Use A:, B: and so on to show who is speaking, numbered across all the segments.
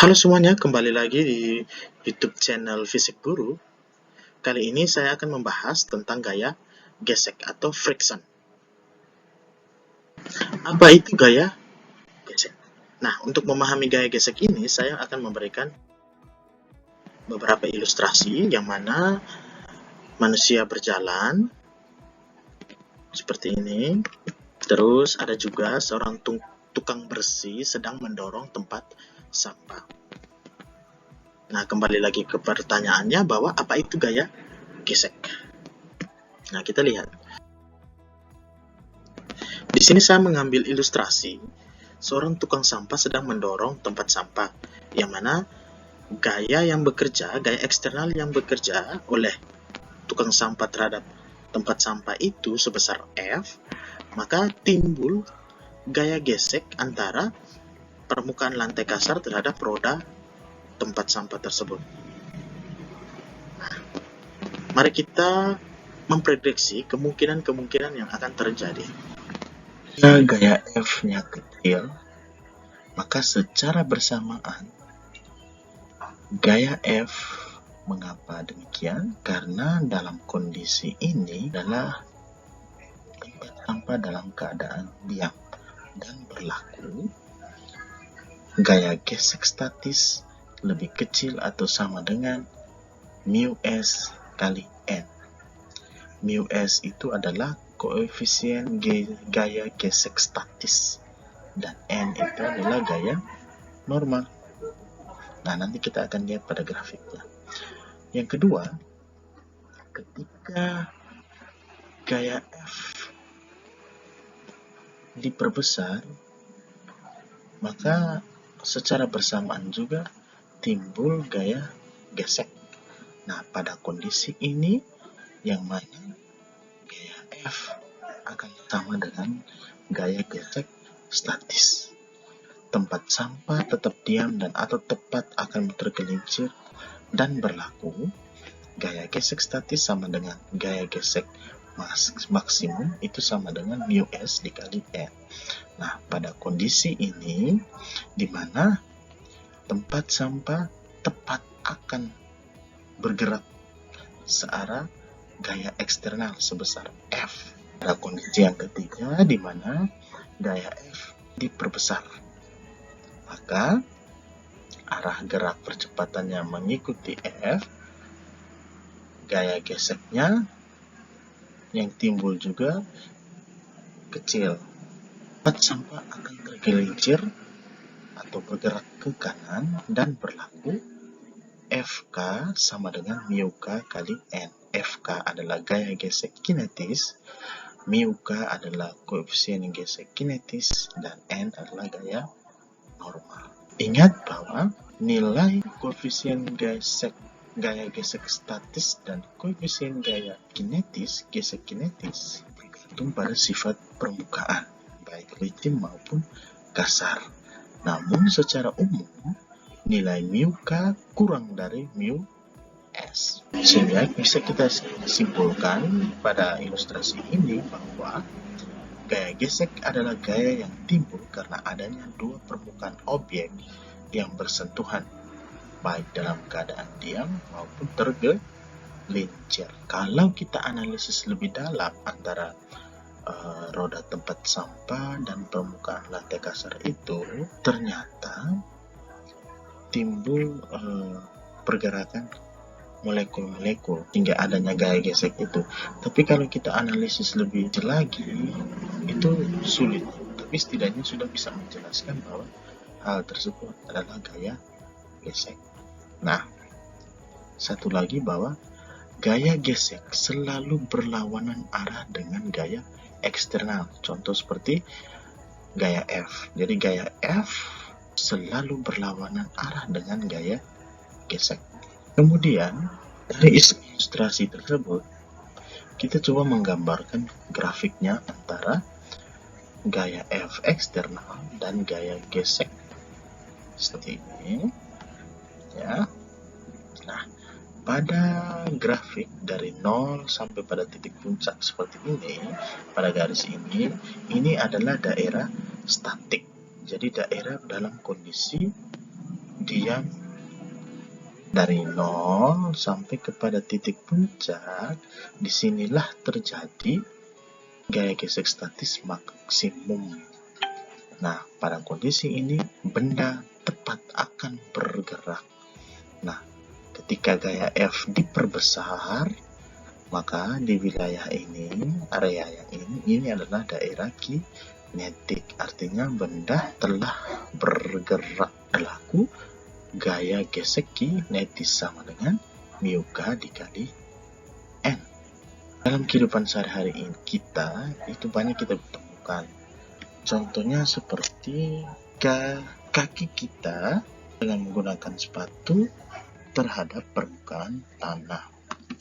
A: Halo semuanya, kembali lagi di YouTube channel Fisik Guru. Kali ini saya akan membahas tentang gaya gesek atau friction. Apa itu gaya gesek? Nah, untuk memahami gaya gesek ini, saya akan memberikan beberapa ilustrasi yang mana manusia berjalan seperti ini. Terus ada juga seorang tukang bersih sedang mendorong tempat sampah. Nah, kembali lagi ke pertanyaannya bahwa apa itu gaya gesek. Nah, kita lihat. Di sini saya mengambil ilustrasi seorang tukang sampah sedang mendorong tempat sampah, yang mana gaya eksternal yang bekerja oleh tukang sampah terhadap tempat sampah itu sebesar F, maka timbul gaya gesek antara permukaan lantai kasar terhadap roda tempat sampah tersebut. Mari kita memprediksi kemungkinan-kemungkinan yang akan terjadi. Jika gaya F-nya kecil, maka secara bersamaan gaya F, mengapa demikian? Karena dalam kondisi ini adalah tempat sampah dalam keadaan diam dan berlaku gaya gesek statis lebih kecil atau sama dengan mu S kali N. Mu S itu adalah koefisien gaya gesek statis dan N itu adalah gaya normal. Nah, nanti kita akan lihat pada grafiknya. Yang kedua, ketika gaya F diperbesar, maka secara bersamaan juga timbul gaya gesek. Nah, pada kondisi ini yang mana gaya F akan sama dengan gaya gesek statis. Tempat sampah tetap diam dan atau tepat akan tergelincir dan berlaku gaya gesek statis sama dengan gaya gesek maksimum itu sama dengan mu S dikali N. Nah, pada kondisi ini di mana tempat sampah tepat akan bergerak searah gaya eksternal sebesar F. Pada kondisi yang ketiga di mana gaya F diperbesar, maka arah gerak percepatannya mengikuti F, gaya geseknya yang timbul juga kecil. Tempat sampah akan tergelincir atau bergerak ke kanan dan berlaku FK sama dengan mu K kali N. FK adalah gaya gesek kinetis, mu K adalah koefisien gesek kinetis, dan N adalah gaya normal. Ingat bahwa nilai koefisien gaya gesek statis dan koefisien gaya gesek kinetis bergantung pada sifat permukaan, baik licin maupun kasar. Namun secara umum nilai mu K kurang dari mu S. Sehingga bisa kita simpulkan pada ilustrasi ini bahwa gaya gesek adalah gaya yang timbul karena adanya dua permukaan objek yang bersentuhan, baik dalam keadaan diam maupun tergelincir. Kalau kita analisis lebih dalam antara roda tempat sampah dan permukaan lantai kasar itu, ternyata timbul pergerakan molekul-molekul hingga adanya gaya gesek itu. Tapi kalau kita analisis lebih lagi, itu sulit. Tapi setidaknya sudah bisa menjelaskan bahwa hal tersebut adalah gaya gesek. Nah, satu lagi bahwa gaya gesek selalu berlawanan arah dengan gaya eksternal. Contoh seperti gaya F. Jadi gaya F selalu berlawanan arah dengan gaya gesek. Kemudian dari ilustrasi tersebut kita coba menggambarkan grafiknya antara gaya F eksternal dan gaya gesek seperti ini, ya. Nah, pada grafik dari 0 sampai pada titik puncak seperti ini, pada garis ini adalah daerah statik. Jadi daerah dalam kondisi dia dari 0 sampai kepada titik puncak, disinilah terjadi gaya gesek statis maksimum. Nah, pada kondisi ini benda tepat akan bergerak. Nah, ketika gaya F diperbesar, maka di wilayah ini, area yang ini adalah daerah kinetik. Artinya benda telah bergerak, berlaku gaya gesek kinetis sama dengan mu K dikali N. Dalam kehidupan sehari-hari ini kita itu banyak kita temukan. Contohnya seperti kaki kita dengan menggunakan sepatu terhadap permukaan tanah.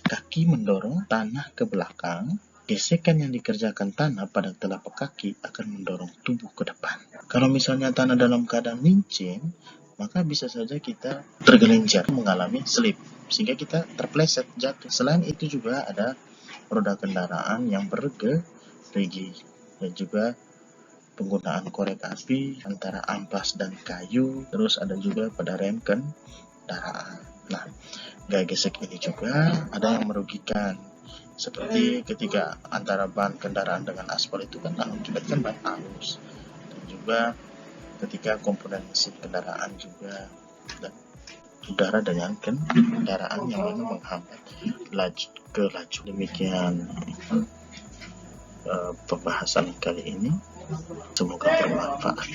A: Kaki mendorong tanah ke belakang. Gesekan yang dikerjakan tanah pada telapak kaki akan mendorong tubuh ke depan. Kalau misalnya tanah dalam keadaan licin, maka bisa saja kita tergelincir, mengalami slip, sehingga kita terpleset, jatuh. Selain itu juga ada roda kendaraan yang bergerigi, dan juga penggunaan korek api antara amplas dan kayu, terus ada juga pada rem kendaraan. Nah, gaya gesek ini juga ada yang merugikan, seperti ketika antara ban kendaraan dengan aspal itu kan mengakibatkan ban halus, dan juga ketika komponen mesin kendaraan juga, dan udara dengan kendaraan yang mana menghambat laju. Demikian pembahasan kali ini, semoga bermanfaat.